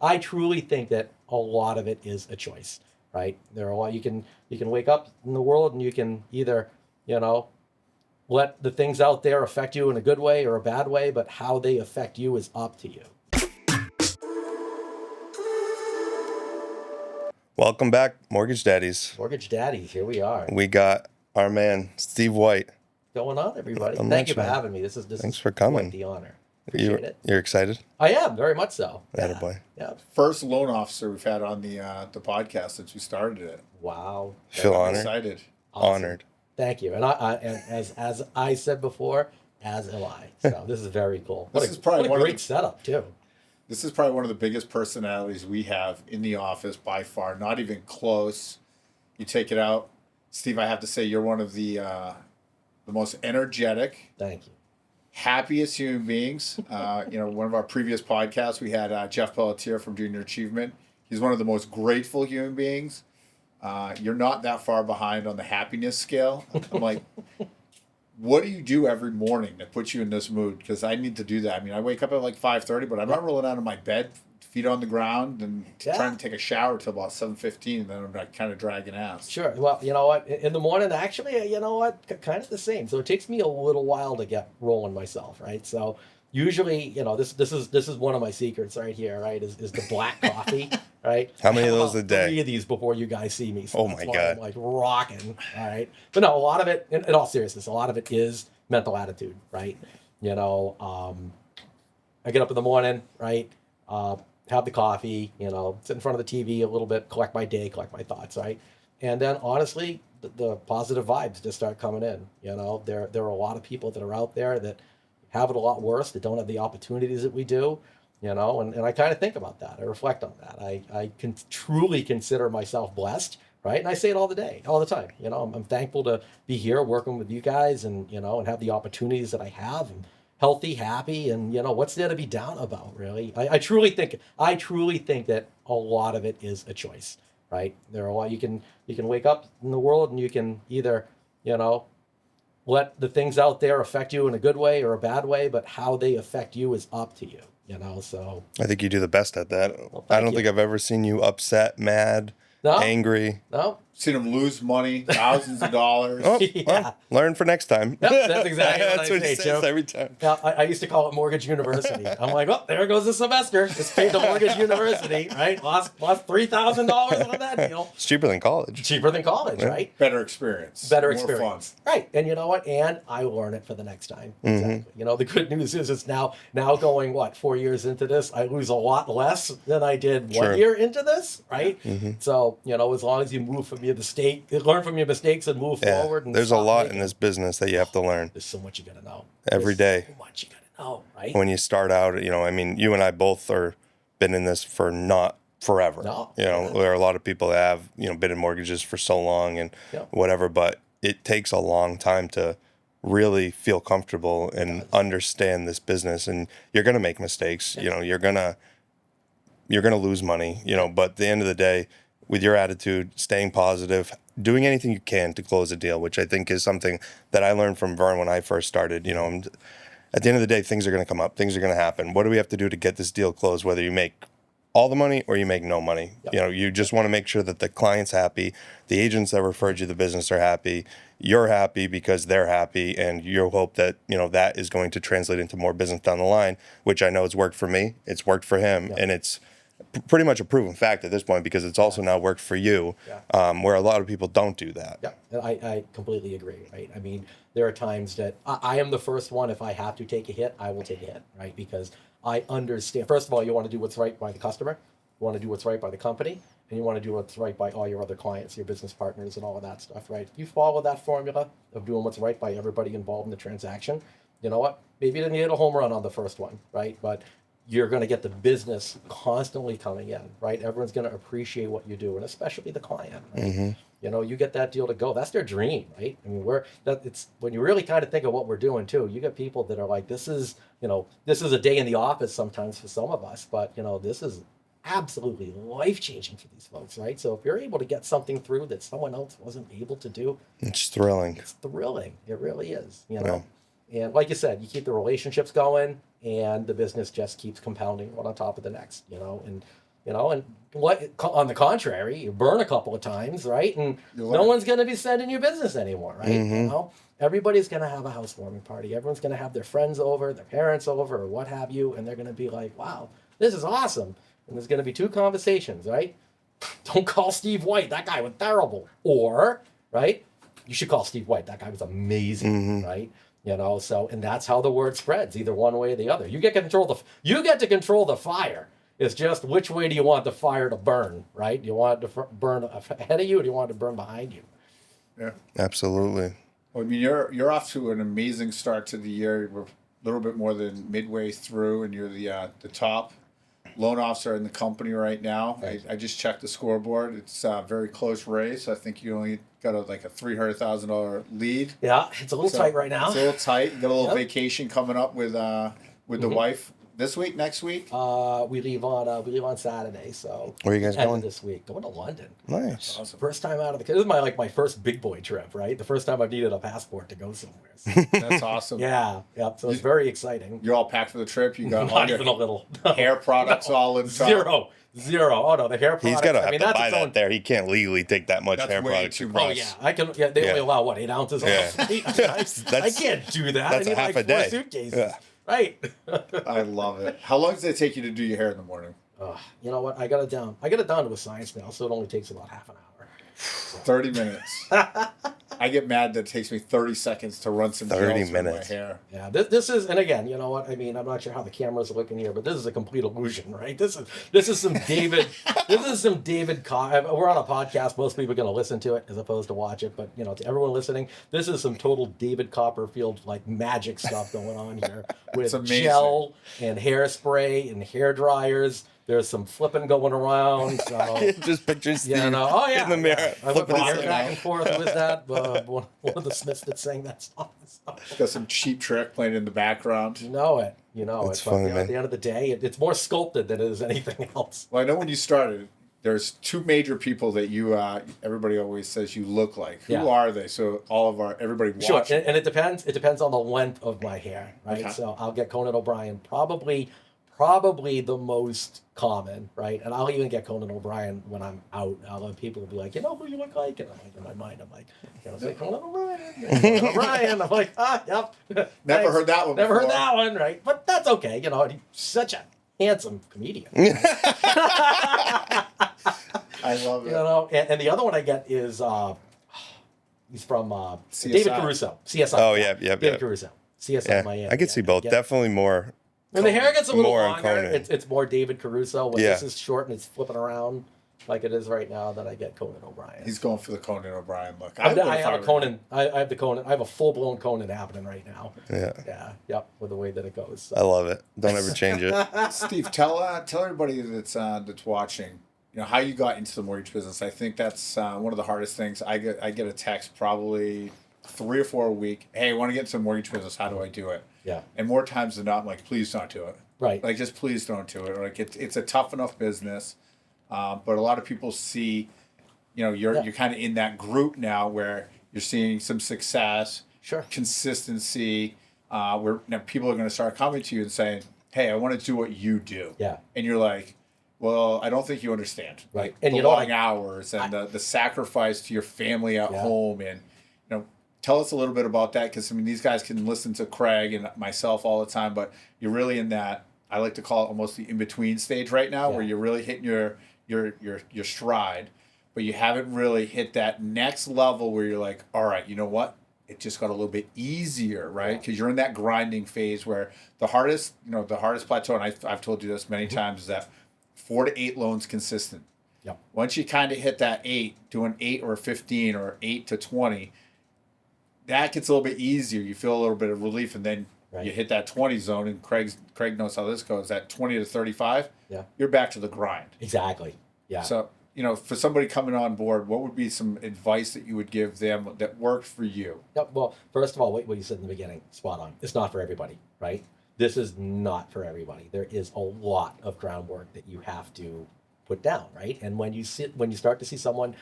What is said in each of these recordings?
I truly think that a lot of it is a choice, right? There are a lot you can wake up in the world and you can either, you know, let the things out there affect you in a good way or a bad way, but how they affect you is up to you. Welcome back, Mortgage Daddies. Mortgage Daddies, here we are. We got our man, Steve White. What's going on, everybody? I'm Thank you for not sure. having me. This Thanks is for coming. quite the honor. Appreciate it. You're excited? I am, very much so. Attaboy. Yeah. First loan officer we've had on the podcast since we started it. Wow. Feel I'm honored? excited. Awesome. Honored. Thank you. And as I said before, as am I. So this is very cool. What This is probably what one a of great the- setup too. This is probably one of the biggest personalities we have in the office by far. Not even close. You take it out, Steve. I have to say you're one of the most energetic, Thank you. happiest human beings. One of our previous podcasts we had Jeff Pelletier from Junior Achievement. He's one of the most grateful human beings. You're not that far behind on the happiness scale. I'm like, what do you do every morning that puts you in this mood? Because I need to do that. I mean, I wake up at like 5:30, but I'm not rolling out of my bed, feet on the ground, and trying to take a shower till about 7:15, and then I'm like kind of dragging ass. Sure. Well, you know what? In the morning, actually, you know what? Kind of the same. So it takes me a little while to get rolling myself, right? So usually, you know, this is one of my secrets right here, right? Is the black coffee, right? How many of I have those a about day? 3 of these before you guys see me. So Oh that's my why God. I'm like rocking, all right? But no, a lot of it, in all seriousness, a lot of it is mental attitude, right? You know, I get up in the morning, right? Have the coffee, you know, sit in front of the TV a little bit, collect my day, collect my thoughts, right? And then honestly, the positive vibes just start coming in. You know, there are a lot of people that are out there that have it a lot worse, that don't have the opportunities that we do, you know, and I kind of think about that. I reflect on that. I can truly consider myself blessed, right? And I say it all the time. You know, I'm thankful to be here working with you guys and, you know, and have the opportunities that I have and healthy, happy, and, you know, what's there to be down about, really? I truly think that a lot of it is a choice, right? There are a lot you can wake up in the world and you can either, you know, let the things out there affect you in a good way or a bad way, but how they affect you is up to you, you know? So I think you do the best at that. Well, I thank don't you. think I've ever seen you upset, mad, No. angry. no, Seen him lose money, thousands of dollars. Oh, Yeah. well, learn for next time. Yep, that's exactly what That's I what say, he says Joe. every time. now, I used to call it Mortgage University. I'm like, oh, there goes the semester. Just paid to Mortgage University, right? Lost $3,000 on that deal. It's cheaper than college. Cheaper than college, Yeah. right? Better experience. Better More experience. fun. Right. And you know what? And I learn it for the next time. Mm-hmm. Exactly. You know, the good news is it's now going, 4 years into this, I lose a lot less than I did Sure. 1 year into this, right? Mm-hmm. So, you know, as long as you learn from your mistakes and move Yeah, forward. And there's a stop lot making- in this business that you have to learn There's so much you got to know. every There's day. So much you got to know, right? When you start out, you know, I mean, you and I both are been in this for not forever. No. You know, there are a lot of people that have, you know, been in mortgages for so long and Yeah. whatever, but it takes a long time to really feel comfortable and understand this business. And you're going to make mistakes. You know, you're going to lose money, you know, but at the end of the day, with your attitude, staying positive, doing anything you can to close a deal, which I think is something that I learned from Vern when I first started. You know, at the end of the day, things are going to come up, things are going to happen. What do we have to do to get this deal closed, whether you make all the money or you make no money? Yep. You know, you just want to make sure that the client's happy, the agents that referred you the business are happy, you're happy because they're happy, and you hope that, you know, that is going to translate into more business down the line, which I know it's worked for me, it's worked for him, Yep. and it's pretty much a proven fact at this point because it's also now worked for you, where a lot of people don't do that. Yeah, and I completely agree, right? I mean, there are times that I am the first one, if I have to take a hit, I will take a hit, right? Because I understand, first of all, you want to do what's right by the customer, you want to do what's right by the company, and you want to do what's right by all your other clients, your business partners, and all of that stuff, right? If you follow that formula of doing what's right by everybody involved in the transaction, you know what? Maybe you didn't hit a home run on the first one, right? But you're going to get the business constantly coming in, right? Everyone's going to appreciate what you do, and especially the client, right? Mm-hmm. You know, you get that deal to go. That's their dream, right? I mean, it's when you really kind of think of what we're doing too. You get people that are like, this is a day in the office sometimes for some of us, but you know, this is absolutely life-changing for these folks, right? So if you're able to get something through that someone else wasn't able to do, It's thrilling. it's thrilling. It really is, you know. And like you said, you keep the relationships going, and the business just keeps compounding one on top of the next, you know. And you know, and what on the contrary, you burn a couple of times, right? And You no learn. one's going to be sending you business anymore, right? You Mhm. know, everybody's going to have a housewarming party. Everyone's going to have their friends over, their parents over, or what have you, and they're going to be like, "Wow, this is awesome." And there's going to be two conversations, right? Don't call Steve White. That guy was terrible. Or, right? You should call Steve White. That guy was amazing, Mhm. right? You know, so and that's how the word spreads, either one way or the other. You get to control the fire. It's just which way do you want the fire to burn, right? Do you want it to burn ahead of you, or do you want it to burn behind you? Yeah. Absolutely. Well, I mean, you're off to an amazing start to the year. We're a little bit more than midway through, and you're the top loan officer in the company right now. Right. I just checked the scoreboard. It's a very close race. I think you only got a $300,000 lead. Yeah, it's a little So tight right now. It's a little tight. You got a little Yep. vacation coming up with the Mhm. wife this week, next week. We leave on Saturday, so Where are you guys end of going? this week. Going to London. Nice. Awesome. First time out of the this is my first big boy trip, right? The first time I've needed a passport to go somewhere. So, That's awesome. yeah, so it's very exciting. You're all packed for the trip. You got all Not even a your little. hair products all in stock. Zero. Oh no, the hair products. He's gonna have to that's buy its that own. there. He can't legally take that much That's hair way products too across. much. Oh yeah, I can. Yeah, they only Yeah. allow what 8 ounces. Yeah. I can't do that. that's I need half like a 4 day. suitcases. Yeah. Right. I love it. How long does it take you to do your hair in the morning? You know what? I got it down. I got it down to a science now, so it only takes about half an hour. 30 minutes. I get mad that it takes me 30 seconds to run some 30 gel through my minutes. hair. Yeah, this is, and again, you know what? I mean, I'm not sure how the cameras are looking here, but this is a complete illusion, right? This is some David. This is some David. We're on a podcast. Most people are going to listen to it as opposed to watch it. But you know, to everyone listening, this is some total David Copperfield like magic stuff going on here with amazing. gel and hairspray and hair dryers. There's some flipping going around. So. Just picture Steve Yeah, no. Oh yeah. in the mirror. Yeah. I whip flipping my his hair hair back out. and forth with that. One of the Smiths that sang that song. So. Got some cheap trick playing in the background. You know it. You know That's it. But funny, you know, man. at the end of the day, it's more sculpted than it is anything else. Well, I know when you started, there's two major people that you, everybody always says you look like. Who Yeah. are they? So everybody Sure, watching. and it depends. It depends on the length of my hair, right? Okay. So I'll get Conan O'Brien, probably the most common, right? And I'll even get Conan O'Brien when I'm out. People will be like, you know who you look like? And I'm like, in my mind, I'm like, you know, say Conan O'Brien. Conan O'Brien. I'm like, yep. Never Thanks. heard that one Never before. heard that one, right? But that's okay. You know, he's such a handsome comedian. I love You it. know, and the other one I get is he's from CSI. David Caruso, CSI. Oh, yeah, David Caruso, CSI Yeah, Miami. I could see Yeah, both. yeah. Definitely more. When the hair gets a little more on longer, Conan. it's more David Caruso. When Yeah. this is short and it's flipping around like it is right now, then I get Conan O'Brien. He's going for the Conan O'Brien look. I would if have a were- Conan. I have the Conan. I have a full blown Conan happening right now. Yeah, Yeah, yep, with the way that it goes. So. I love it. Don't ever change it. Steve, tell everybody that's watching, you know, how you got into the mortgage business. I think that's one of the hardest things. I get a text probably 3 or 4 a week. Hey, I want to get into the mortgage business. How do I do it? Yeah, And more times than not, I'm like, please don't do it. right. Like, just please don't do it. Like, it's a tough enough business, but a lot of people see, you know, you're kind of in that group now where you're seeing some success, Sure. consistency, where now people are going to start coming to you and saying, "Hey, I want to do what you do." Yeah. And you're like, "Well, I don't think you understand." Right. Like, And the you know what, long hours and the sacrifice to your family at Yeah. home, and you know. Tell us a little bit about that, because I mean these guys can listen to Craig and myself all the time, but you're really in that, I like to call it almost the in between stage right now, where Yeah. you're really hitting your stride, but you haven't really hit that next level where you're like, all right, you know what? It just got a little bit easier, right? Because you're in that grinding phase where the hardest plateau, and I've told you this many times, is that 4 to 8 loans consistent. Yep. Once you kind of hit that 8, doing 8 or 15 or 8 to 20, that gets a little bit easier. You feel a little bit of relief, and then Right. you hit that 20 zone, and Craig knows how this goes. That 20 to 35, Yeah. you're back to the grind. Exactly. Yeah. So, you know, for somebody coming on board, what would be some advice that you would give them that worked for you? Yep. Well, first of all, what you said in the beginning, spot on. It's not for everybody, right? This is not for everybody. There is a lot of groundwork that you have to put down, right? And when you start to see someone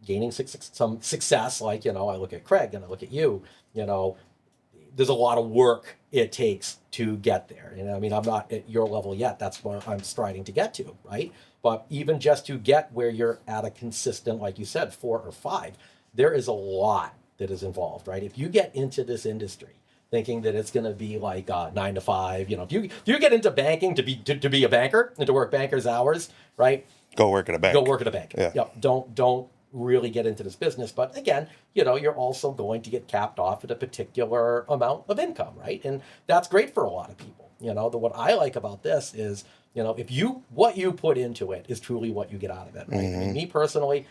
gaining some success, like, you know, I look at Craig and I look at you, you know, there's a lot of work it takes to get there. You know, I mean, I'm not at your level yet. That's what I'm striving to get to, right? But even just to get where you're at a consistent, like you said, 4 or 5, there is a lot that is involved, right? If you get into this industry thinking that it's going to be like 9 to 5, if you get into banking to be a banker and to work banker's hours, right? Go work at a bank. Go work at a bank. Yeah. Yep. Don't really get into this business. But again, you're also going to get capped off at a particular amount of income, right? And that's great for a lot of people. What I like about this is, what you put into it is truly what you get out of it, right? I mean, me personally,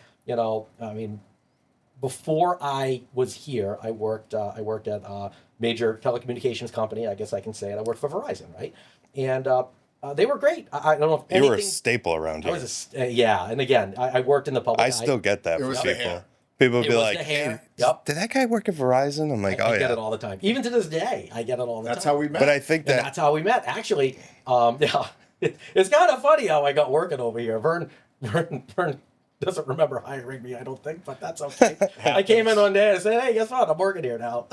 before I was here, I worked at a major telecommunications company. I guess I can say it. I worked for Verizon, right? And they were great. I don't know if anything. You were a staple around I here. was yeah, and again, I worked in the public. I still get that It from was the people. hair. People It be was like, the hair. "Hey, Yep. did that guy work at Verizon?" I'm like, I "Oh get yeah." it all the time. Even to this day, I get it all the That's time. how we met. But I think And that that's how we met. Actually, yeah, it's kind of funny how I got working over here. Vern doesn't remember hiring me, I don't think, but that's okay. I came in one day and said, "Hey, guess what? I'm working here now."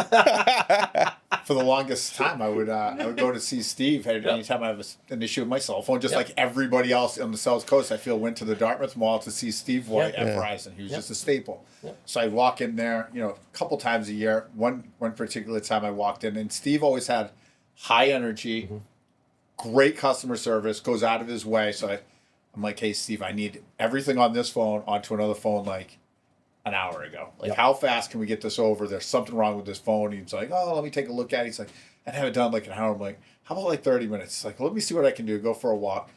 For the longest time, I would go to see Steve anytime I have an issue with my cell phone. Just like everybody else on the South Coast, I feel went to the Dartmouth Mall to see Steve White at Verizon. He was just a staple. So I'd walk in there, a couple times a year. One particular time I walked in, and Steve always had high energy, great customer service, goes out of his way. So I'm like, "Hey, Steve, I need everything on this phone onto another phone like an hour ago. How fast can we get this over? There's something wrong with this phone." He's like, "Oh, let me take a look at it." He's like, "I'd have it done like an hour." I'm like, "How about like 30 minutes?" He's like, "Let me see what I can do." Go for a walk.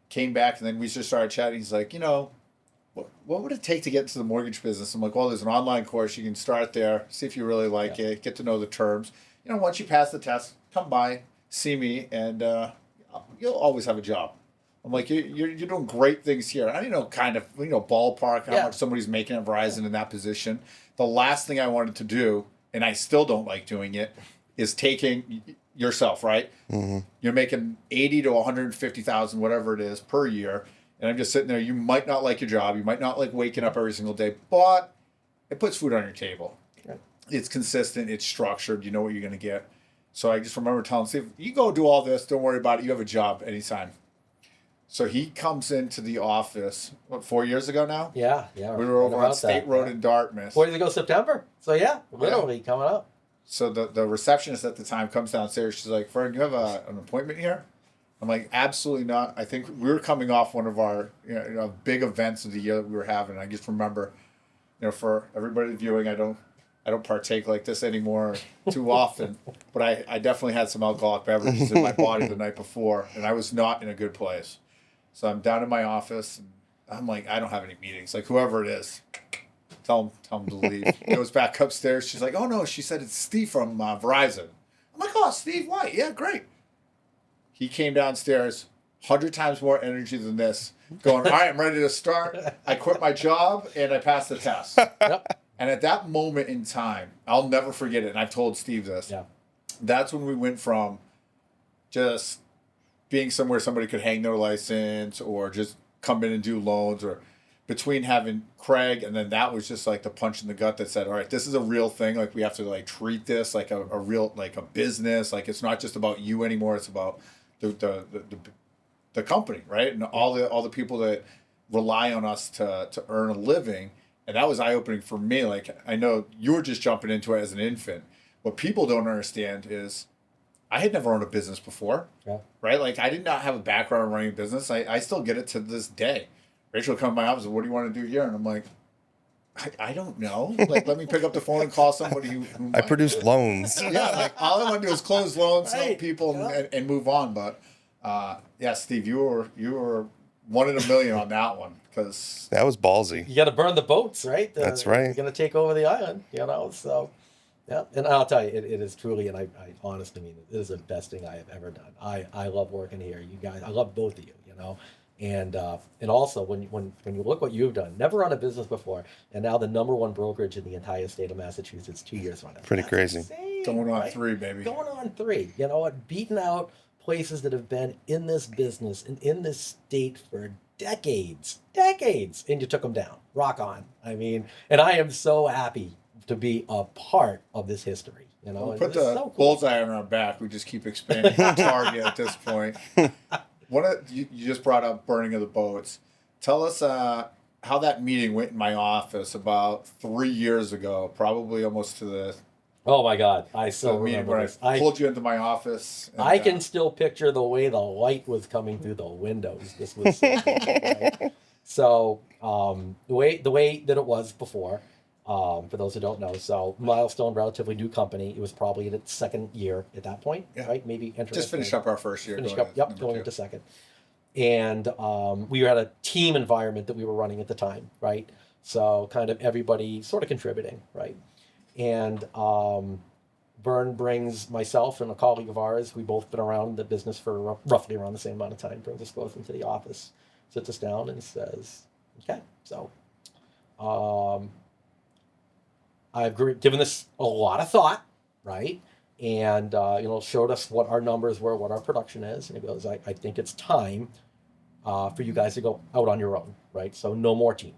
Came back, and then we just started chatting. He's like, what would it take to get into the mortgage business? I'm like, "Well, there's an online course. You can start there, see if you really like it, get to know the terms. Once you pass the test, come by, see me, and you'll always have a job." I'm like, you're doing great things here. I don't know, kind of, ballpark how much somebody's making at Verizon in that position. The last thing I wanted to do, and I still don't like doing it, is taking yourself, right? Mm-hmm. You're making 80 to 150,000, whatever it is, per year, and I'm just sitting there. You might not like your job. You might not like waking up every single day, but it puts food on your table. Right. It's consistent. It's structured. You know what you're going to get. So I just remember telling Steve, "You go do all this. Don't worry about it. You have a job anytime." So he comes into the office, 4 years ago now? Yeah. We were over on State Road in Dartmouth. 4 years ago, September. So literally coming up. So the receptionist at the time comes downstairs. She's like, "Fern, you have an appointment here?" I'm like, "Absolutely not." I think we were coming off one of our big events of the year that we were having. I just remember, for everybody viewing, I don't partake like this anymore too often, but I definitely had some alcoholic beverages in my body the night before, and I was not in a good place. So I'm down in my office, and I'm like, "I don't have any meetings." Like, whoever it is, tell him to leave. He goes back upstairs. She's like, "Oh, no." She said, "It's Steve from Verizon." I'm like, "Oh, Steve White. Yeah, great." He came downstairs, 100 times more energy than this, going, "All right, I'm ready to start. I quit my job, and I passed the test." Yep. And at that moment in time, I'll never forget it, and I've told Steve this. Yeah. That's when we went from just being somewhere somebody could hang their license or just come in and do loans, or between having Craig, and then that was just like the punch in the gut that said, "All right, this is a real thing. Like, we have to like treat this like a real, like a business. Like, it's not just about you anymore. It's about the company, right? And all the people that rely on us to earn a living." And that was eye-opening for me. Like, I know you were just jumping into it as an infant. What people don't understand is I had never owned a business before, right? Like, I did not have a background in running a business. I still get it to this day. Rachel will come to my office and, "What do you want to do here?" And I'm like, I don't know. Like, let me pick up the phone and call somebody who I produce loans. Yeah, like, all I want to do is close loans, help Right. people, and move on. But, Steve, you were 1 in a million on that one, because That was ballsy. You got to burn the boats, right? That's right. You're going to take over the island, So, yeah. And I'll tell you, it is truly, and I honestly mean it is the best thing I have ever done. I love working here. You guys, I love both of you, And also, when you look what you've done, never run a business before, and now the #1 brokerage in the entire state of Massachusetts 2 years running. Pretty That's crazy. insane, going on right? 3, baby. Going on 3. You know what? Beating out places that have been in this business and in this state for decades, and you took them down. Rock on. I mean, and I am so happy to be a part of this history. We'll and put it's the so cool. bullseye on our back. We just keep expanding the target at this point. You just brought up burning of the boats. Tell us how that meeting went in my office about 3 years ago, probably almost to the Oh my God, I to still the meeting remember where this. I pulled you into my office. And, I can still picture the way the light was coming through the windows. This was so cool, right? So the way that it was before, for those who don't know, so Milestone, relatively new company. It was probably in its second year at that point, Yeah. right? Maybe just finished up our first year. Finished going up, to yep, number going two. into second. And we were at a team environment that we were running at the time, right? So kind of everybody sort of contributing, right? And Vern brings myself and a colleague of ours, we've both been around the business for roughly around the same amount of time, brings us both into the office, sits us down and says, okay, so I've given this a lot of thought, right? And, showed us what our numbers were, what our production is. And he goes, I think it's time for you guys to go out on your own, right? So no more team,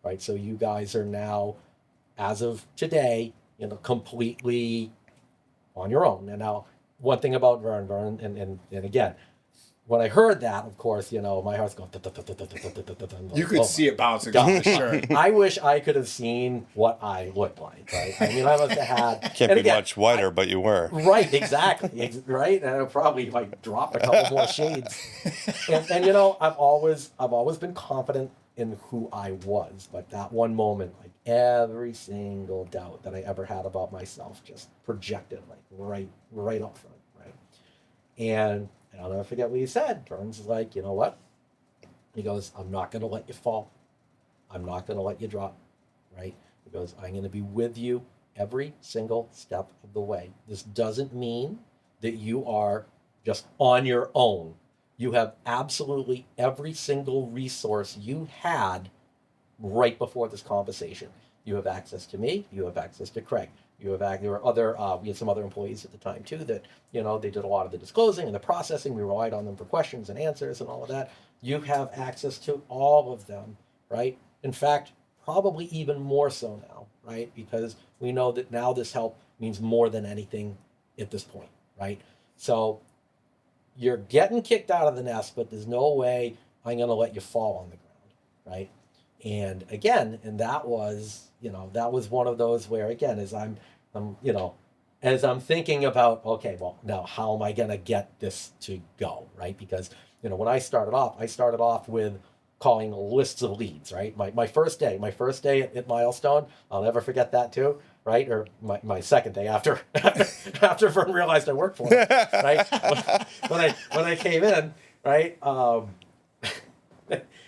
right? So you guys are now, as of today, completely on your own. And now, one thing about Vern, and again, when I heard that, of course, my heart's going. You could see it bouncing off the shirt. I wish I could have seen what I looked like. Right? I mean, I must have had. Can't and be again, much whiter, but you were. Right, exactly, right. And I probably dropped a couple more shades. And I've always been confident in who I was, but that one moment, like every single doubt that I ever had about myself, just projected right up front, right. And I'll never forget what he said. Burns is like, you know what? He goes, I'm not going to let you fall. I'm not going to let you drop, right? He goes, I'm going to be with you every single step of the way. This doesn't mean that you are just on your own. You have absolutely every single resource you had right before this conversation. You have access to me. You have access to Craig. There were other. We had some other employees at the time too that they did a lot of the disclosing and the processing. We relied on them for questions and answers and all of that. You have access to all of them, right? In fact, probably even more so now, right? Because we know that now this help means more than anything at this point, right? So you're getting kicked out of the nest, but there's no way I'm going to let you fall on the ground, right? And again, and that was one of those where, again, as I'm thinking about, okay, well, now how am I going to get this to go, right? Because, when I started off with calling lists of leads, right? My first day at Milestone, I'll never forget that too, right? Or my second day after Vern realized I worked for him, right? When I came in, right?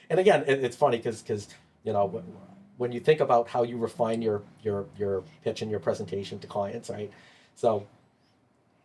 And again, it's funny because when you think about how you refine your pitch and your presentation to clients, right? So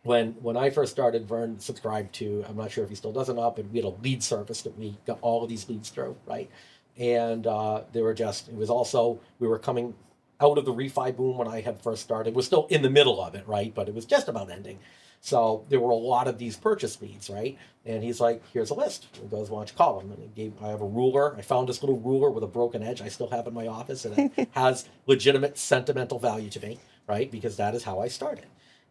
when I first started, Vern subscribed to, I'm not sure if he still does it or not, but we had a lead service that we got all of these leads through, right? And we were coming out of the refi boom when I had first started. We're still in the middle of it, right? But it was just about ending. So there were a lot of these purchase leads, right? And he's like, here's a list. He goes, why don't you call them? And I have a ruler. I found this little ruler with a broken edge. I still have it in my office, and it has legitimate sentimental value to me, right? Because that is how I started.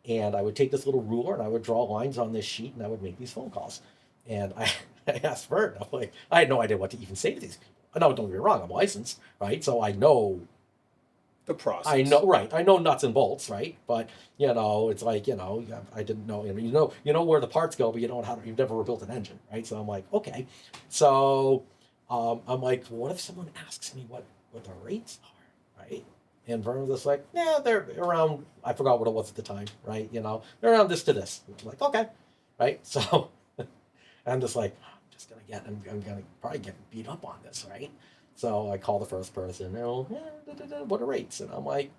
And I would take this little ruler and I would draw lines on this sheet and I would make these phone calls. And I asked Vern, I'm like, I had no idea what to even say to these people. No, don't get me wrong, I'm licensed, right? So I know the process. I know, right? I know nuts and bolts, right? But it's like I didn't know. You know where the parts go, but you don't know you've never rebuilt an engine, right? So I'm like, okay. So I'm like, what if someone asks me what the rates are, right? And Vern was just like, yeah, they're around. I forgot what it was at the time, right? They're around this to this. I'm like, okay, right? So I'm just like, I'm gonna probably get beat up on this, right? So I call the first person, what are rates? And I'm like,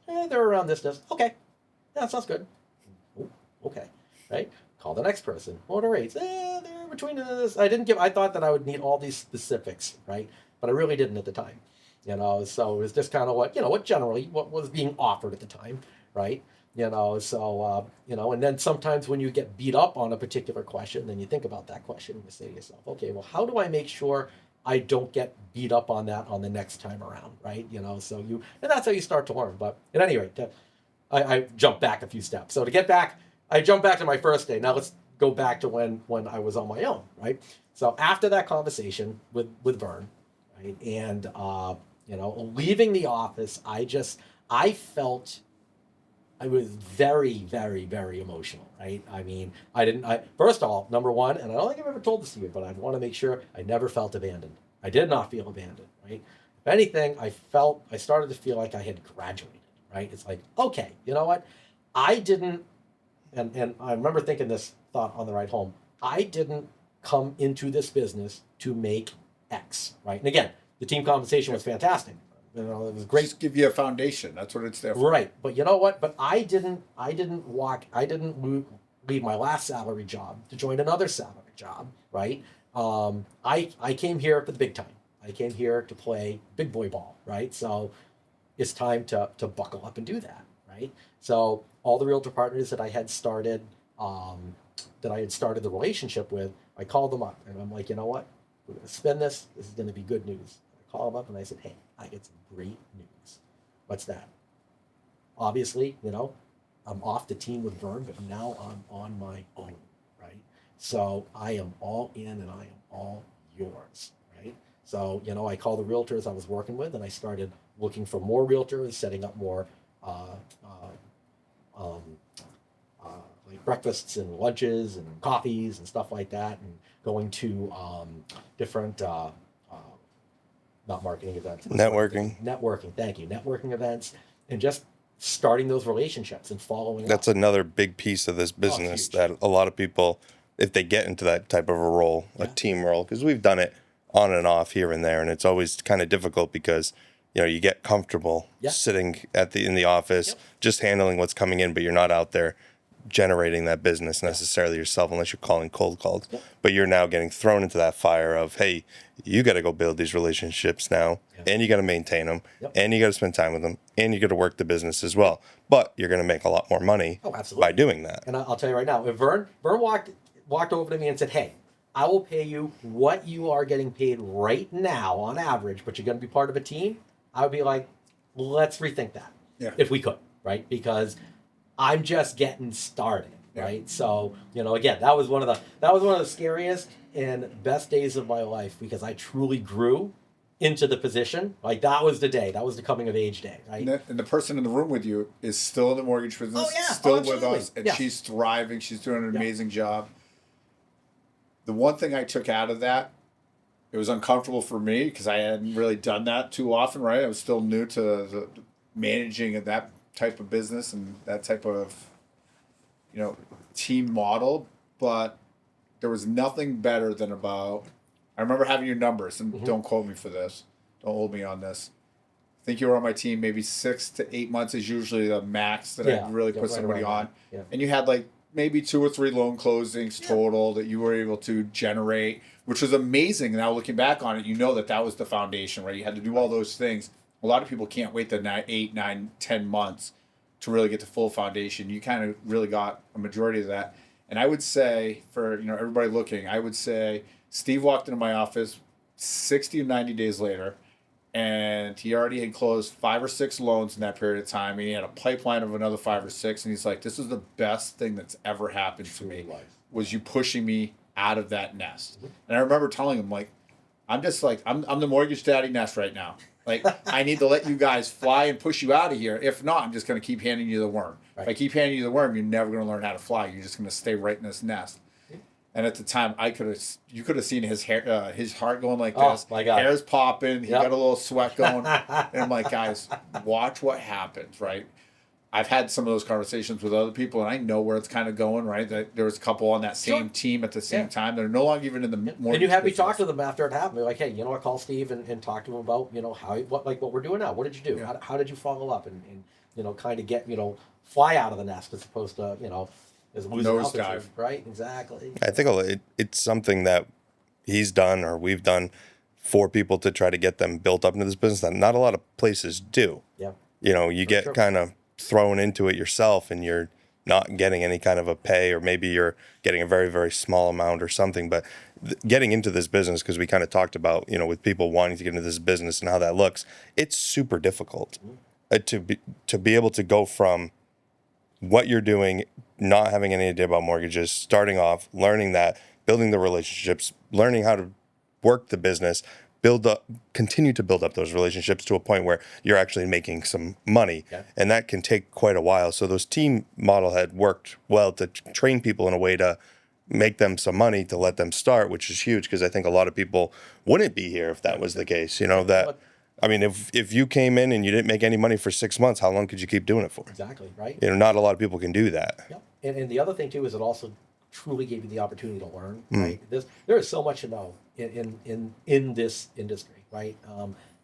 they're around this. Okay, that sounds good. Ooh, okay, right? Call the next person. What are rates? They're between this. I thought that I would need all these specifics, right? But I really didn't at the time, So it was just kind of what was being offered at the time, right? And then sometimes when you get beat up on a particular question, then you think about that question and you say to yourself, okay, well, how do I make sure I don't get beat up on that on the next time around, right? And that's how you start to learn. But at any rate, I jumped back a few steps. So to get back, I jumped back to my first day. Now let's go back to when I was on my own, right? So after that conversation with Vern, right, and leaving the office, I felt I was very, very, very emotional, right? I mean, first of all, number one, and I don't think I've ever told this to you, but I want to make sure I never felt abandoned. I did not feel abandoned, right? If anything, I started to feel like I had graduated, right? It's like, okay, you know what? I didn't, and I remember thinking this thought on the ride home, I didn't come into this business to make X, right? And again, the team compensation was fantastic. It was great. Just give you a foundation. That's what it's there for. Right. But you know what? But I didn't leave my last salary job to join another salary job, right? I came here for the big time. I came here to play big boy ball, right? So it's time to buckle up and do that, right? So all the realtor partners that I had started the relationship with, I called them up and I'm like, you know what? We're going to spin this. This is going to be good news. I called them up and I said, hey, I get some great news. What's that? Obviously, I'm off the team with Vern, but now I'm on my own, right? So I am all in and I am all yours, right? So, I called the realtors I was working with and I started looking for more realtors, setting up more like breakfasts and lunches and coffees and stuff like that, and going to different not marketing events, networking. Thank you, networking events, and just starting those relationships and following. That's another big piece of this business that a lot of people, if they get into that type of a role, a team role, because we've done it on and off here and there, and it's always kind of difficult because you get comfortable sitting in the office, just handling what's coming in, but you're not out there generating that business necessarily yourself unless you're calling cold calls. But you're now getting thrown into that fire of, hey, you got to go build these relationships now, and you got to maintain them, and you got to spend time with them, and you got to work the business as well. But you're going to make a lot more money by doing that. And I'll tell you right now, if Vern walked over to me and said, hey, I will pay you what you are getting paid right now on average, but you're going to be part of a team, I would be like, let's rethink that. If we could, right? Because I'm just getting started, right? So, again, that was one of the scariest and best days of my life because I truly grew into the position. Like that was the day. That was the coming of age day, right? And the person in the room with you is still in the mortgage business, still with us, and she's thriving. She's doing an amazing job. The one thing I took out of that, it was uncomfortable for me because I hadn't really done that too often, right? I was still new to the managing that type of business and that type of team model, but there was nothing better than I remember having your numbers, and don't quote me for this, don't hold me on this. I think you were on my team maybe 6 to 8 months is usually the max that I really put somebody on, and you had like maybe 2 or 3 loan closings total that you were able to generate, which was amazing. Now looking back on it, that was the foundation, right? You had to do all those things. A lot of people can't wait the 8, 9, 10 months to really get the full foundation. You kind of really got a majority of that. And I would say, for everybody looking, I would say Steve walked into my office 60 or 90 days later, and he already had closed 5 or 6 loans in that period of time. And he had a pipeline of another 5 or 6. And he's like, this is the best thing that's ever happened to me, was you pushing me out of that nest. And I remember telling him, like, I'm the mortgage daddy nest right now. Like, I need to let you guys fly and push you out of here. If not, I'm just going to keep handing you the worm. Right. If I keep handing you the worm, you're never going to learn how to fly. You're just going to stay right in this nest. And at the time, you could have seen his hair, his heart going like this. My God. Hair's popping. He got a little sweat going. And I'm like, guys, watch what happens, right? I've had some of those conversations with other people, and I know where it's kind of going, right? That there was a couple on that same team at the same time. They're no longer even in the mortgage And you had me business. talk to them after it happened. They're like, hey, call Steve and talk to him about, what we're doing now. What did you do? How did you follow up and kind of get, fly out of the nest as opposed to, as losing altitude, Nosedive. right? Exactly. I think it's something that he's done or we've done for people to try to get them built up into this business that not a lot of places do. Yeah. You get kind of thrown into it yourself and you're not getting any kind of a pay, or maybe you're getting a very, very small amount or something. But getting into this business, because we kind of talked about, with people wanting to get into this business and how that looks, it's super difficult to be able to go from what you're doing, not having any idea about mortgages, starting off, learning that, building the relationships, learning how to work the business, continue to build up those relationships to a point where you're actually making some money. Yeah. And that can take quite a while. So those team model had worked well to train people in a way to make them some money to let them start, which is huge because I think a lot of people wouldn't be here if that was the case. You know, that, I mean, if you came in and you didn't make any money for 6 months, how long could you keep doing it for? Exactly, right? You know, not a lot of people can do that. Yep. And the other thing too is it also truly gave you the opportunity to learn, right? There is so much to know in this industry, right?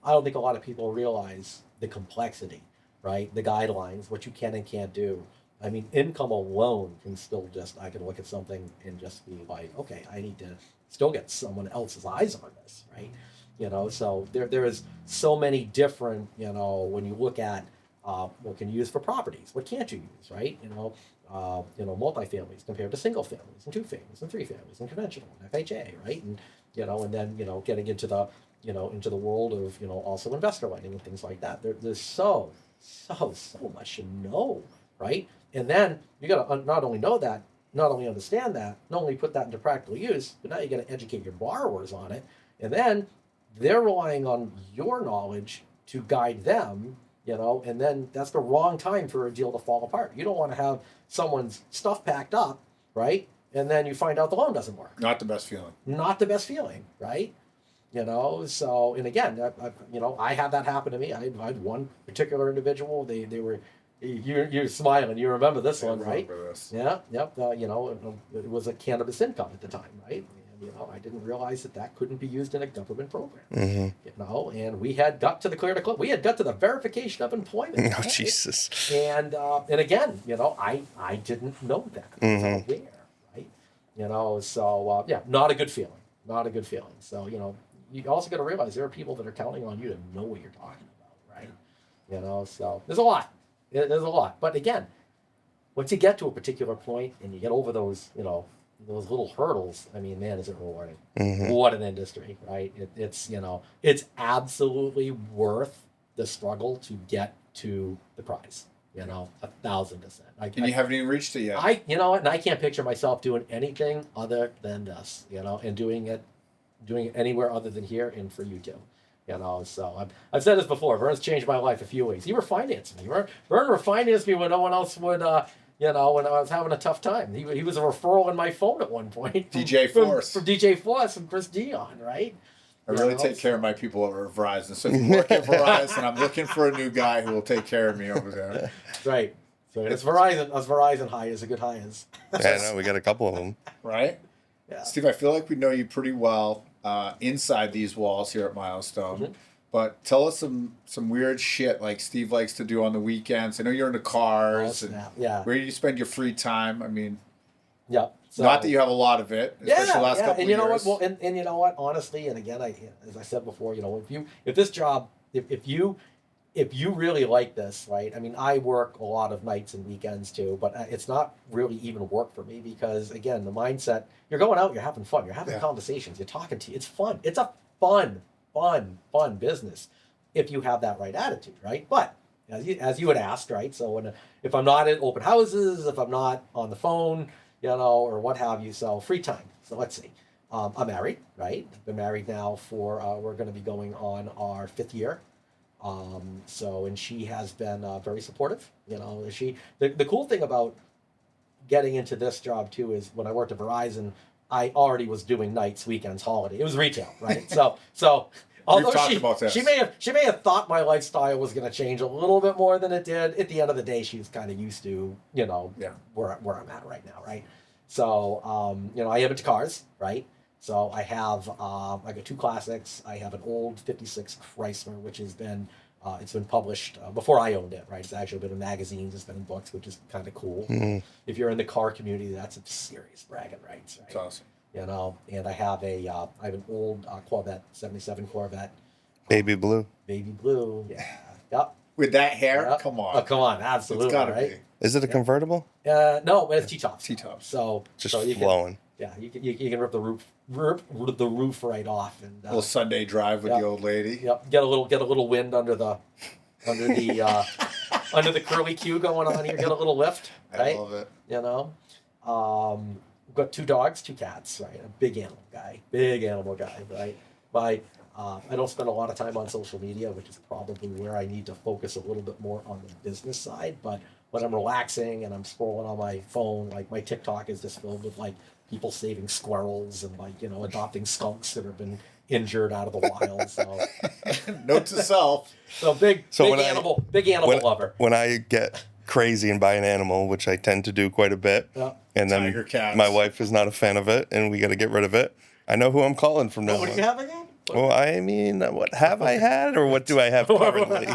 I don't think a lot of people realize the complexity, right? The guidelines, what you can and can't do. I mean, income alone can still I can look at something and just be like, okay, I need to still get someone else's eyes on this, right? You know, so there is so many different, you know, when you look at what can you use for properties, what can't you use, right? You know, multifamilies compared to single families and two families and three families and conventional and FHA, right? And you know, and then getting into the into the world of also investor lending and things like that. There's so much to know, right? And then you got to not only know that, not only understand that, not only put that into practical use, but now you got to educate your borrowers on it, and then they're relying on your knowledge to guide them. And then that's the wrong time for a deal to fall apart. You don't want to have someone's stuff packed up, right? And then you find out the loan doesn't work. Not the best feeling. Not the best feeling, right? So, and again, I had that happen to me. I had one particular individual. They were, you're smiling. You remember this one, right? This. Yeah, yep. It was a cannabis income at the time, right? I didn't realize that couldn't be used in a government program. Mm-hmm. And we had got to the clear to close. We had got to the verification of employment. Oh, right? Jesus. And again, I didn't know that. I was unaware, right? So not a good feeling. Not a good feeling. So you also got to realize there are people that are counting on you to know what you're talking about, right? So there's a lot. There's a lot. But again, once you get to a particular point and you get over those, those little hurdles, I mean, man, is it rewarding. Mm-hmm. What an industry, right? It's absolutely worth the struggle to get to the prize, 1,000%. And you haven't even reached it yet. And I can't picture myself doing anything other than this, and doing it anywhere other than here and for you too. So I've said this before. Vern's changed my life a few ways. He refinanced me. Vern refinanced me when no one else would. When I was having a tough time, he was a referral in my phone at one point. DJ Force. From DJ Force and Chris Dion, right? I really take care of my people over at Verizon. So if you work at Verizon, I'm looking for a new guy who will take care of me over there. That's right. So it's Verizon. Us Verizon hires are good hires. Yeah, I know. We got a couple of them. Right? Yeah. Steve, I feel like we know you pretty well inside these walls here at Milestone. Mm-hmm. But tell us some weird shit like Steve likes to do on the weekends. I know you're into cars. Yeah. Where do you spend your free time? I mean, yeah. So, not that you have a lot of it, especially the last couple and you of know years. what? Well, and you know what? Honestly, and again, as I said before, if this job, if you really like this, right? I mean, I work a lot of nights and weekends too, but it's not really even work for me because again, the mindset, you're going out, you're having fun, you're having conversations, you're talking to you, it's fun. It's a fun business if you have that right attitude, right? But as you had asked, right? So if I'm not at open houses, if I'm not on the phone, or what have you, so free time. So let's see. I'm married, right? Been married now for we're going to be going on our 5th year. And she has been very supportive. The cool thing about getting into this job too is when I worked at Verizon, I already was doing nights, weekends, holiday. It was retail, right? So although she may have thought my lifestyle was going to change a little bit more than it did, at the end of the day, she was kind of used to, where I'm at right now, right? So, I am into cars, right? So I have, I got 2 classics. I have an old 56 Chrysler, which has been, it's been published before I owned it, right? It's actually been in magazines, it's been in books, which is kind of cool. Mm-hmm. If you're in the car community, that's a serious bragging rights, right? That's awesome. And I have an old Corvette, 77 Corvette. Baby blue. Baby blue. Yeah. Yep. With that hair? Yep. Come on. Oh, come on. Absolutely. It's gotta right? be. Is it a convertible? No, but it's T-tops. T-tops. So just so you flowing. you can rip the roof right off and a little Sunday drive with the old lady. Yep. Get a little wind under the under the curly Q going on here, get a little lift, right? I love it. You know, we've got 2 dogs, 2 cats, right? A big animal guy, right? I don't spend a lot of time on social media, which is probably where I need to focus a little bit more on the business side. But when I'm relaxing and I'm scrolling on my phone, like my TikTok is just filled with like people saving squirrels and like, you know, adopting skunks that have been injured out of the wild. So, Note to self. so big animal lover. When I get crazy and buy an animal, which I tend to do quite a bit, Yeah. and then Tiger cats. my wife is not a fan of it, and we got to get rid of it. I know who I'm calling from now What do on. you have again? Well, I mean, what have I had, or what do I have currently?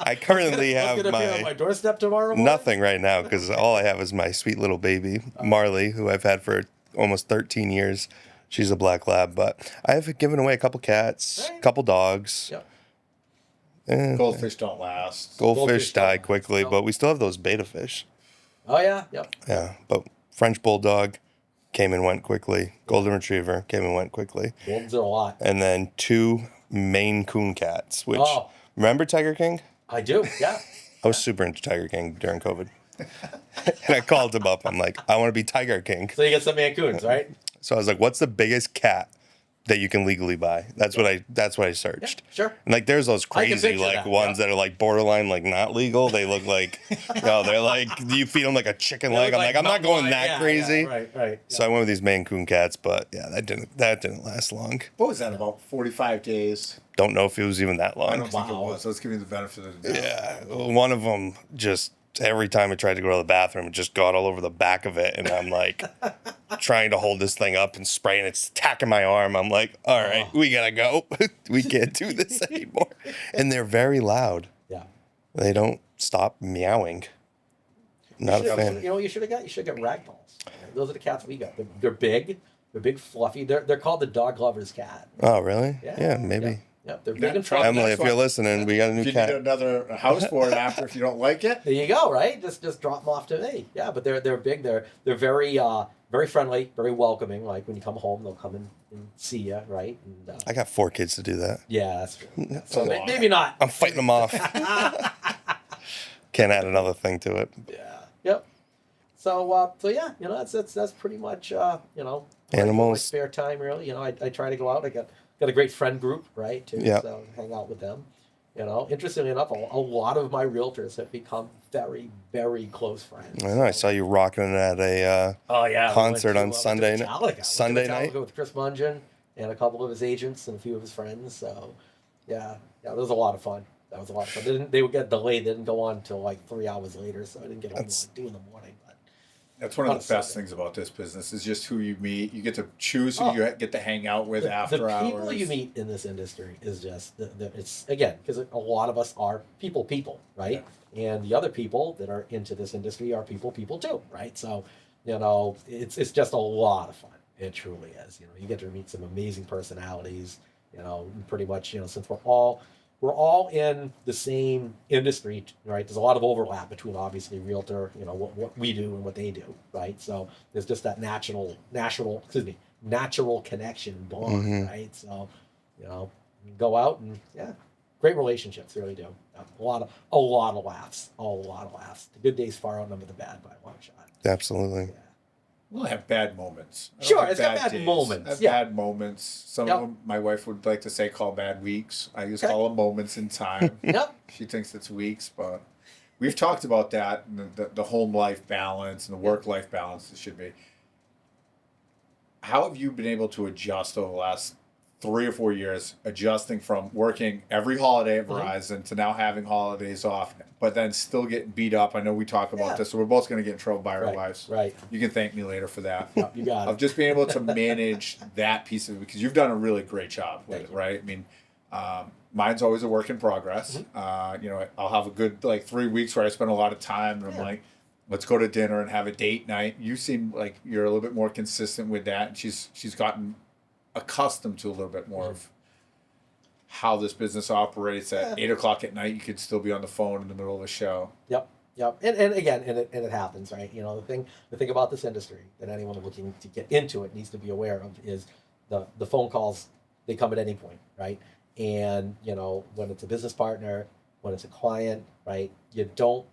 I currently What's have gonna be on my doorstep tomorrow morning? nothing right now because all I have is my sweet little baby, Marley, who I've had for almost 13 years. She's a black lab, but I have given away a couple cats, a couple dogs. Yep. Goldfish don't last. Goldfish die don't quickly, last. but we still have those beta fish. Oh yeah. Yep. Yeah, but French Bulldog came and went quickly. Golden Retriever came and went quickly. Wolves are a lot. And then 2 Maine Coon cats, which, Oh. remember Tiger King? I do. Yeah. I was super into Tiger King during COVID. And I called him up. I'm like, I want to be Tiger King. So you get some Mancoons, right? So I was like, what's the biggest cat that you can legally buy? That's what I searched. Sure. And like there's those I can crazy picture like that, ones yeah. that are like borderline like not legal. They look like no, they're like you feed them like a chicken leg. I'm like, I'm not going that crazy. Yeah, right. So I went with these Maine Coon cats, but yeah, that didn't last long. What was that, about 45 days? Don't know if it was even that I long. don't think it Wow. was. Let's give you the benefit of the doubt. Yeah, one of them just every time I tried to go to the bathroom, it just got all over the back of it, and I'm like trying to hold this thing up and spray, and it's attacking my arm. I'm like, all right, we gotta go. We can't do this anymore. And they're very loud. Yeah. They don't stop meowing. Not a fan. You know what you should have got? You should have got ragdolls. Those are the cats we got. They're big. They're big, fluffy. They're called the dog lover's cat. Oh, really? Yeah, maybe. Yep. They're big Yeah, and try fluffy. Emily, That's if you're fine. listening, we got a new If you cat. need another house for it after, if you don't like it, There you go. Right. Just drop them off to me. Yeah. But they're big. They're very very friendly, very welcoming. Like when you come home, they'll come and see you. Right. And, I got 4 kids to do that. yeah, that's true. that's So a lot. maybe not. I'm fighting them off. Can't add another thing to it. Yeah. Yep. So yeah, you know, that's pretty much you know, Animals. my spare time really. You know, I try to go out. I got a great friend group, right? Too. Yep. So hang out with them. You know, interestingly enough, a lot of my realtors have become very, very close friends. I know. I saw you rocking it at a Oh yeah, concert we on went to Sunday Metallica. night. Went to Sunday Metallica night. with Chris Mungin and a couple of his agents and a few of his friends. So yeah, it was a lot of fun. That was a lot of fun. They would get delayed. They didn't go on until like 3 hours later, so I didn't get home That's- till like 2 in the morning. But that's one of the Honestly. best things about this business is just who you meet. You get to choose who you get to hang out with after the hours. people you meet in this industry is just it's again because a lot of us are people, right? And the other people that are into this industry are people too, right? So you know it's just a lot of fun. It truly is. You know, you get to meet some amazing personalities. You know, pretty much. You know, since we're all in the same industry, right? There's a lot of overlap between obviously realtor, you know, what we do and what they do, right? So there's just that natural connection bond, Mhm. right? So, you know, you go out and yeah, great relationships, really do. A lot of laughs, The good days far outnumber the bad by a long shot. Absolutely. Yeah. We'll have bad moments. I don't Sure, have it's got bad days. moments, I have yeah. bad moments. Some Yep. of them, my wife would like to say call bad weeks. I just Okay. call them moments in time. Yep. She thinks it's weeks, but we've talked about that and the home life balance and the work life balance. It should be. How have you been able to adjust over the last 3 or 4 years, adjusting from working every holiday at Verizon to now having holidays off, but then still getting beat up? I know we talk about Yeah. this, so we're both going to get in trouble by our wives. Right. You can thank me later for that. Yep, you got Of it. just being able to manage that piece of it, because you've done a really great job with Thank it, you. right? I mean, mine's always a work in progress. You know, I'll have a good 3 weeks where I spend a lot of time, and I'm Yeah. like, let's go to dinner and have a date night. You seem like you're a little bit more consistent with that, and she's gotten accustomed to a little bit more of how this business operates. At 8 o'clock at night, you could still be on the phone in the middle of a show. Yep. And again, it happens, right? You know, the thing about this industry that anyone looking to get into it needs to be aware of is the phone calls, they come at any point, right? And, you know, when it's a business partner, when it's a client, right? You don't,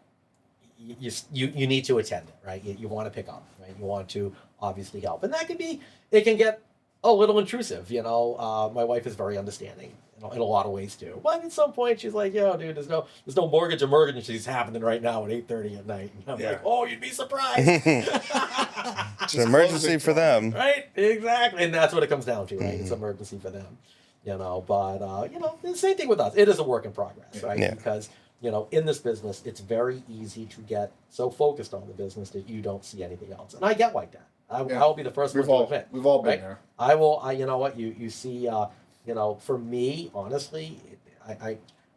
you need to attend it, right? You want to pick up, right? You want to obviously help, and that can be, it can get a little intrusive, you know. My wife is very understanding in a lot of ways too. But at some point, she's like, "Yo, dude, there's no mortgage emergencies happening right now at 8:30 at night." And I'm like, "Oh, you'd be surprised." It's an emergency for them. Right? Exactly, and that's what it comes down to, right? It's an emergency for them, you know. But you know, the same thing with us. It is a work in progress, right? Yeah. Because you know, in this business, it's very easy to get so focused on the business that you don't see anything else, and I get like that. I'll be the first one to admit. We've all been right? there. I will. You know what? You see. You know, for me, honestly,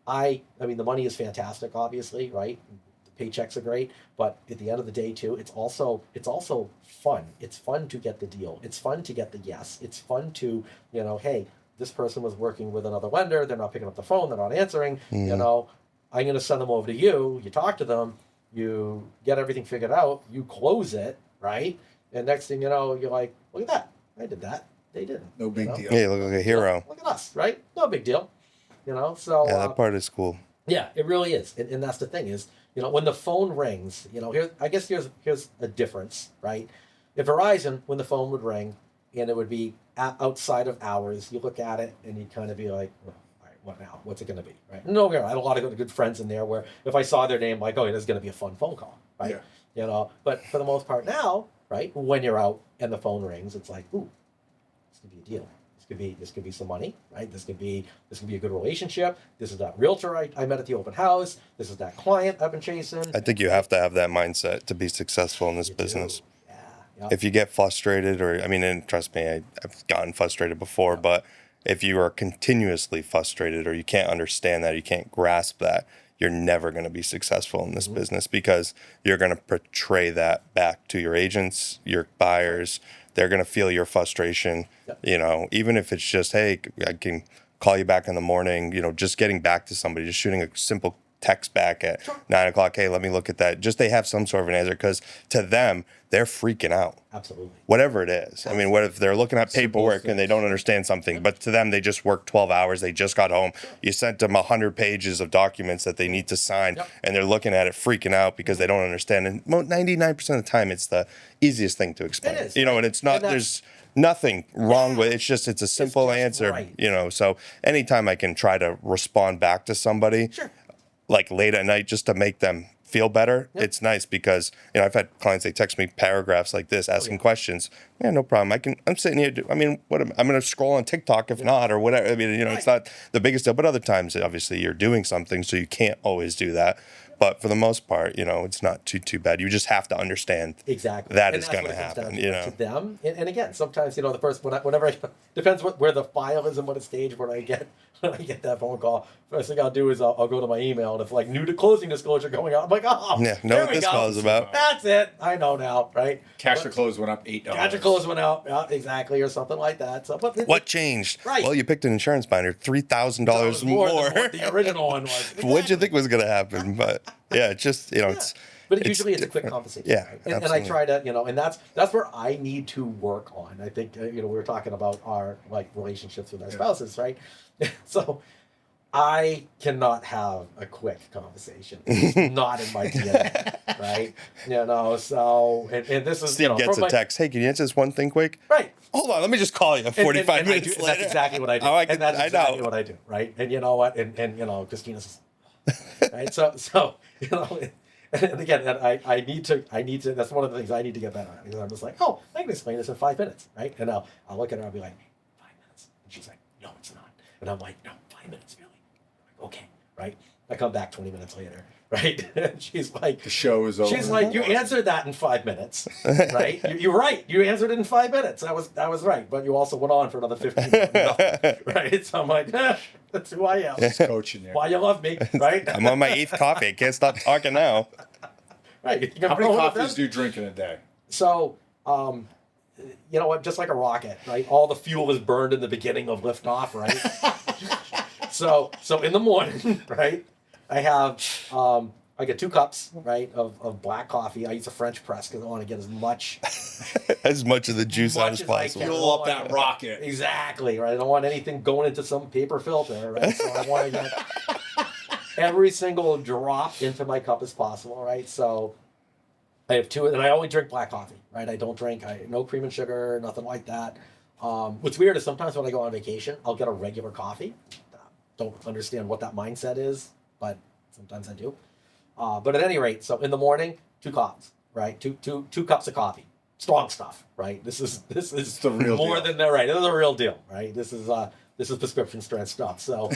I mean, the money is fantastic, obviously, right? The paychecks are great, but at the end of the day, too, it's also fun. It's fun to get the deal. It's fun to get the yes. It's fun to, you know, hey, this person was working with another lender. They're not picking up the phone. They're not answering. You know, I'm going to send them over to you. You talk to them. You get everything figured out. You close it, right? And next thing you know, you're like, look at that. I did that. They didn't. No big you know? deal. Yeah, you look like a hero. Look at us, right? No big deal. You know, so Yeah, that part is cool. yeah, it really is. And that's the thing is, you know, when the phone rings, you know, here's a difference, right? At Verizon, when the phone would ring and it would be outside of hours, you look at it and you'd kind of be like, well, all right, what now? What's it going to be, right? No, I had a lot of good friends in there where if I saw their name, like, oh, this is going to be a fun phone call, right? Yeah. You know, but for the most part now, right, when you're out and the phone rings, it's like, ooh, this could be a deal. This could be some money, right? This could be a good relationship. This is that realtor I met at the open house. This is that client I've been chasing. I think you have to have that mindset to be successful in this business. Yeah. Yep. If you get frustrated, or I mean, and trust me, I've gotten frustrated before, but if you are continuously frustrated or you can't understand that, you can't grasp that, you're never going to be successful in this business, because you're going to portray that back to your agents, your buyers. They're going to feel your frustration, you know, even if it's just, hey, I can call you back in the morning, you know, just getting back to somebody, just shooting a simple text back at 9 o'clock. Hey, let me look at that. Just they have some sort of an answer, because to them, they're freaking out. Absolutely. Whatever it is. I mean, what if they're looking at paperwork and they don't understand something, but to them, they just worked 12 hours. They just got home. You sent them 100 pages of documents that they need to sign, and they're looking at it freaking out because they don't understand. And 99% of the time, it's the easiest thing to explain. It is, you know, right? and it's not, And there's nothing wrong with it. It's a simple just answer, right. you know. So anytime I can try to respond back to somebody, like late at night, just to make them feel better, it's nice, because you know, I've had clients, they text me paragraphs like this asking questions. Yeah, no problem. I'm sitting here, I mean, I'm going to scroll on TikTok if not, or whatever. I mean, you know, it's not the biggest deal, but other times obviously you're doing something, so you can't always do that. But for the most part, you know, it's not too bad. You just have to understand exactly that and is that's going what to it comes down happen. to, You know, to them. And again, sometimes, you know, the first whenever depends where the file is and what stage when I get that phone call. First thing I'll do is I'll go to my email, and if like new to closing disclosure going out, I'm like, oh, yeah, know there what we this go. call is about. That's it. I know now, right? Cash to close went up $8. Cash to close went out, yeah, exactly, or something like that. So, but What changed? Right. Well, you picked an insurance binder, $3,000 more. than what the original one was. What'd you think was going to happen? But yeah, it's just, you know, But usually it's a quick different. conversation. Yeah, right? And I absolutely. try to, you know, and that's where I need to work on. I think, you know, we were talking about our like relationships with our spouses, right? So I cannot have a quick conversation. It's not in my DNA, right? You know, so, and this is, Steve you know, gets from a text. Hey, can you answer this one thing quick? Right. Hold on, let me just call you 45 and minutes and later. that's exactly what I do. Oh, and that's exactly know. what I do, right? And you know what? And you know, Christina says, right? So you know, and again, and I need to. That's one of the things I need to get better at, because I'm just like, oh, I can explain this in 5 minutes, right? And I'll look at her, I'll be like, 5 minutes, and she's like, no, it's not. And I'm like, no, 5 minutes, really? I'm like, okay, right? I come back 20 minutes later, right? And she's like, The show is over. she's like, you answered that in 5 minutes, right? You're right. You answered it in 5 minutes. I was right. But you also went on for another 15 minutes, right? So I'm like, that's who I am. He's coaching there. Why you love me, right? I'm on my 8th coffee. I can't stop talking now. Right. You can How many roll with coffees them. do you drink in a day? So, you know what? Just like a rocket, right? All the fuel is burned in the beginning of liftoff, right? so in the morning, right? I have I get 2 cups, right, of black coffee. I use a French press because I want to get as much As much of the juice out as I possible. can. Fuel up that rocket. Exactly, right. I don't want anything going into some paper filter, right? So I want to get every single drop into my cup as possible, right? So I have two, and I only drink black coffee, right? I don't drink, no cream and sugar, nothing like that. What's weird is sometimes when I go on vacation, I'll get a regular coffee. Don't understand what that mindset is, but sometimes I do. But at any rate, so in the morning, 2 coffees, right? Two cups of coffee, strong stuff, right? This is the real more deal. than that, right? This is a real deal, right? This is prescription strength stuff. So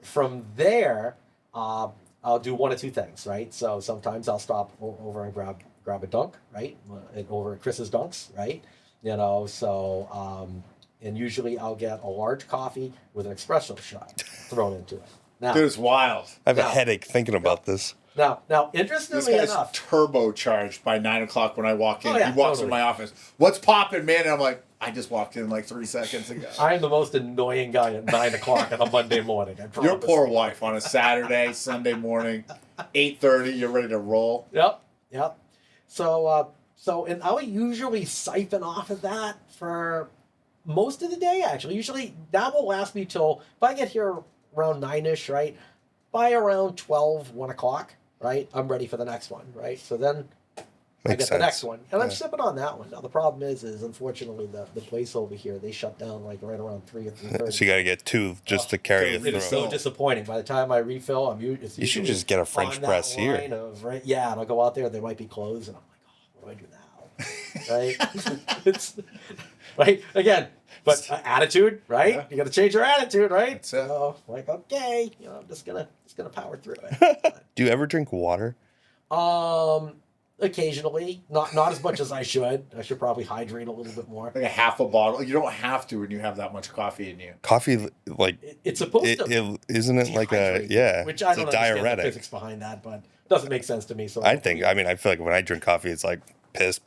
from there, I'll do one of 2 things, right? So sometimes I'll stop over and grab a dunk, right? Over at Chris's Dunks, right? You know, so and usually I'll get a large coffee with an espresso shot thrown into it. Now, Dude, it's wild. I have a Now- headache thinking about this. now, This interestingly guy's enough, turbocharged by 9 o'clock when I walk in. Oh, yeah, He walks totally. in my office. What's popping, man? And I'm like, I just walked in like 3 seconds ago. I am the most annoying guy at 9 o'clock on a Monday morning. I Your promise. poor wife on a Saturday, Sunday morning, 8:30. You're ready to roll. Yep. So, and I'll usually siphon off of that for most of the day, actually. Usually that will last me till, if I get here around 9-ish, right? By around 12, 1 o'clock, right? I'm ready for the next one, right? So then I Makes get sense. the next one. And I'm Yeah. sipping on that one. Now, the problem is unfortunately, the place over here, they shut down like right around 3 or 3:30. So you got to get 2 just to carry Dude, it It is through. so disappointing. By the time I refill, it's You should usually just get a French on that press here. line of, right? Yeah, and I'll go out there. They might be closed, and I'm like, oh, what do I do now? Right? It's right again, but attitude, right? Yeah. You got to change your attitude, right? That's it. So, like, okay, I'm just gonna power through it. Do you ever drink water? Occasionally, not as much as I should. I should probably hydrate a little bit more. Like a half a bottle. You don't have to when you have that much coffee in you. Coffee, like, It's supposed to. isn't it like a, dehydrate, yeah, which I it's don't a understand the diuretic. physics behind that, but it doesn't make sense to me. So I feel like when I drink coffee, it's like piss.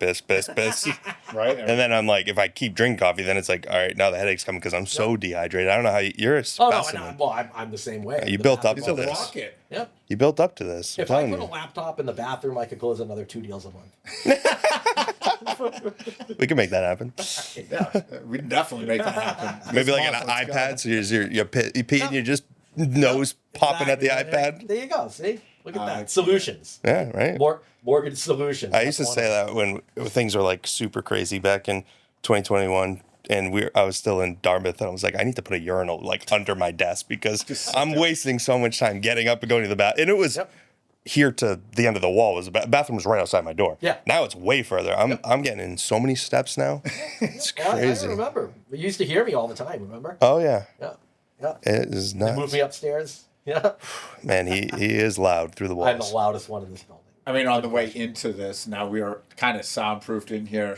Right? And then I'm like, if I keep drinking coffee, then it's like, all right, now the headache's coming because I'm so dehydrated. I don't know how you're a Oh no, specimen. I'm the same way. You The built up He's to a this. rocket. Yep. You built up to this. I'm If I telling put a you. laptop in the bathroom, I could close another 2 deals a month. We can make that happen. Yeah, we can definitely make that happen. Maybe This like an month, let's go. iPad, so you're peeing, you're just nose popping at the Exactly. iPad. There you go. See, look at that. yeah. Solutions. Yeah, right. Mortgage solutions. I used to That's say one of that when things were like super crazy back in 2021, and I was still in Dartmouth, and I was like, I need to put a urinal like under my desk because Just sit I'm there. wasting so much time getting up and going to the bath. And it was Yep. here to the end of the wall. Was the bathroom was right outside my door. Yeah. Now it's way further. I'm getting in so many steps now. It's them. I crazy. remember. You used to hear me all the time. Remember? Oh yeah, Yeah. Yeah. it is They moved nuts. me upstairs. Yeah. Man, he is loud through the I'm the walls. loudest one in this building. I mean, on the way into this, now we are kind of soundproofed in here.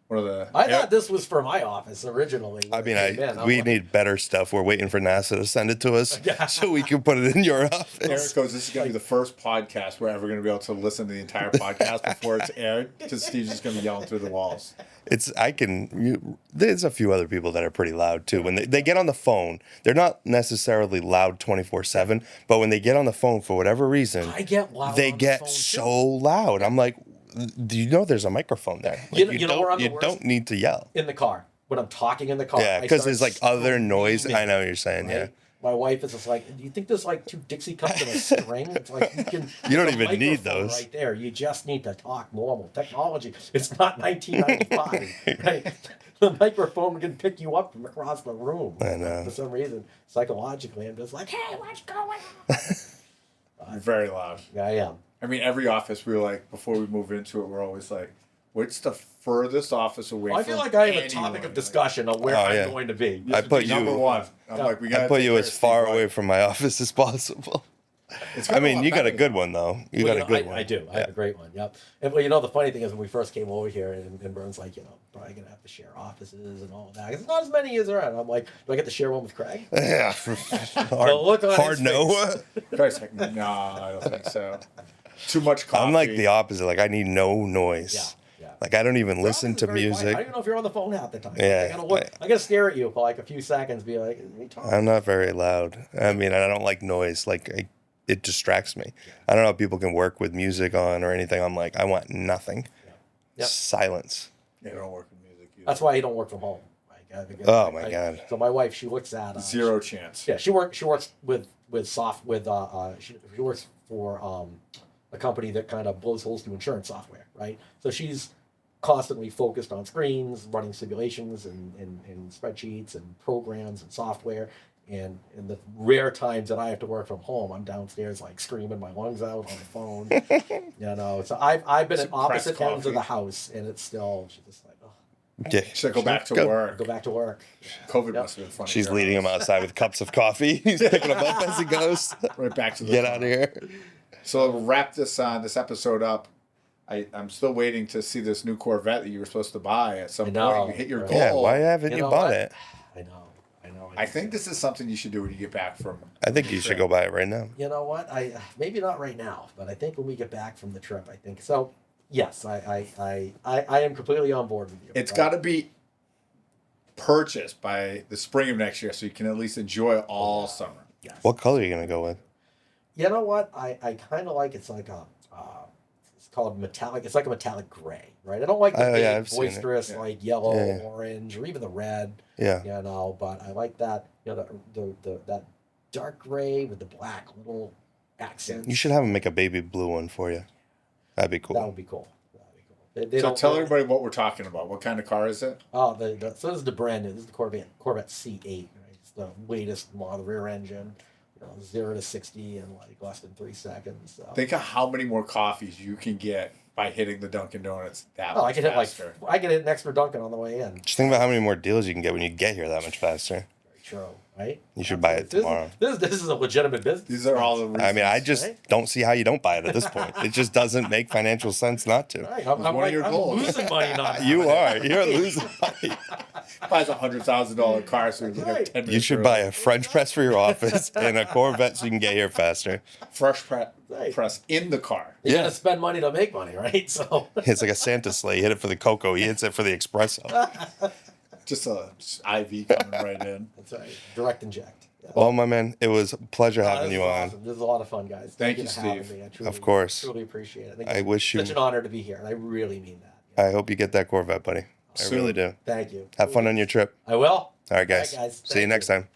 One of the. I thought this was for my office originally. I mean, when it came in. I'm we like, need better stuff. We're waiting for NASA to send it to us Yeah. so we can put it in your office. Eric goes, this is going to be the first podcast we're ever going to be able to listen to the entire podcast before it's aired because Steve's just going to be yelling through the walls. There's a few other people that are pretty loud too. When they get on the phone, they're not necessarily loud 24/7, but when they get on the phone for whatever reason, I get loud. they on the get phone, so too. loud. I'm like, do you know there's a microphone there? Like, You know where I'm the you worst? don't need to yell. In the car when I'm talking in the car. Yeah, I because start there's like other noise. screaming, I know what you're saying. Yeah. right? My wife is just like, do you think there's like 2 Dixie cups and a string? It's like you can. You don't there's a even need microphone those. right there. You just need to talk normal technology. It's not 1995, right? The microphone can pick you up from across the room. I know. For some reason, psychologically, I'm just like, hey, what's going on? You're very loud. Yeah, I am. I mean, every office we were like, before we move into it, we're always like, what's the furthest office away Well, I from feel like I have a anyone? topic of discussion on where Oh, I'm yeah. going to be. Like, I put number you- one. I'm Yeah. like, we got I put you as far away from my office as possible. I mean, you got a good one though. You Well, got a good I, one. I do. I have Yeah. a great one. Yep. And well, the funny thing is when we first came over here, and Vern's like, probably gonna have to share offices and all that. It's not as many as there are. And I'm like, do I get to share one with Craig? Yeah. The look on hard his no. Christ, like, no, I don't think so. Too much coffee. I'm like the opposite. Like I need no noise. Yeah. Like I don't even listen It's to very quiet. music. I don't even know if you're on the phone half the time. Yeah. I gotta look. I gotta stare at you for like a few seconds. Be like, let me talk. I'm not very loud. I mean, I don't like noise. Like it distracts me. I don't know if people can work with music on or anything. I'm like, I want nothing. Yep. Silence. Yeah, I don't work with music either. That's why you don't work from home, right? Oh my God. So my wife, she looks at Zero chance. Yeah, she works with she works for a company that kind of blows holes through insurance software, right? So she's constantly focused on screens, running simulations and spreadsheets and programs and software. And in the rare times that I have to work from home, I'm downstairs like screaming my lungs out on the phone. So I've been at opposite ends of the house, and it's still she's just like, oh, Yeah. Should go back to work. go back to work. COVID must have been funny. She's leading him outside with cups of coffee. He's picking them up as he goes. Right back to the Get car. out of here. So we'll wrap this episode up. I'm still waiting to see this new Corvette that you were supposed to buy at some point. You hit your right? goal. Yeah, why haven't you bought it? I know. I think this is something you should do when you get back from. I think you should go buy it right now. You know what? I maybe not right now, but I think when we get back from the trip, I think so. Yes, I am completely on board with you. It's got to be purchased by the spring of next year, so you can at least enjoy it all summer. Yes. What color are you gonna go with? You know what? I kind of like it's like a it's called metallic. It's like a metallic gray, right? I don't like the big, I've seen it. boisterous Yeah. like yellow, Yeah. orange, or even the red. Yeah. You know, but I like that. You know, the that dark gray with the black little accents. You should have him make a baby blue one for you. That'd be That cool. would be cool. They So don't tell really- everybody what we're talking about. What kind of car is it? Oh, so this is the brand new. This is the Corvette C8. Right? It's the latest model, rear engine. 0 to 60 in like less than 3 seconds. So. Think of how many more coffees you can get by hitting the Dunkin' Donuts that Oh, I much can hit faster. I can hit an extra Dunkin' on the way in. Just think about how many more deals you can get when you get here that much faster. Very true, right? You should buy it tomorrow. This is a legitimate business. These are all the reasons. I mean, I just Right? don't see how you don't buy it at this point. It just doesn't make financial sense not to. Right, one of your goals. losing money not You having it. are. You're losing money. buys $100,000 car, so you can Right. get 10 minutes You should early. buy a French press for your office and a Corvette so you can get here faster. fresh Right. press in the car. You Yeah. gotta spend money to make money, right? So It's like a Santa sleigh. You hit it for the cocoa. He hits it for the espresso. Just a IV coming right in. that's right. Direct inject. Yeah. Well, my man, it was a pleasure Oh, having this you is on. awesome. This is a lot of fun, guys. Thank you, for having Steve. me. I truly, Of course. truly appreciate it. I think I it's wish you. such an honor to be here, and I really mean that. I hope you get that Corvette, buddy. I Soon. really do. Thank you. Have fun on your trip. I will. All right, guys. All right, guys. See you Thank next you. time.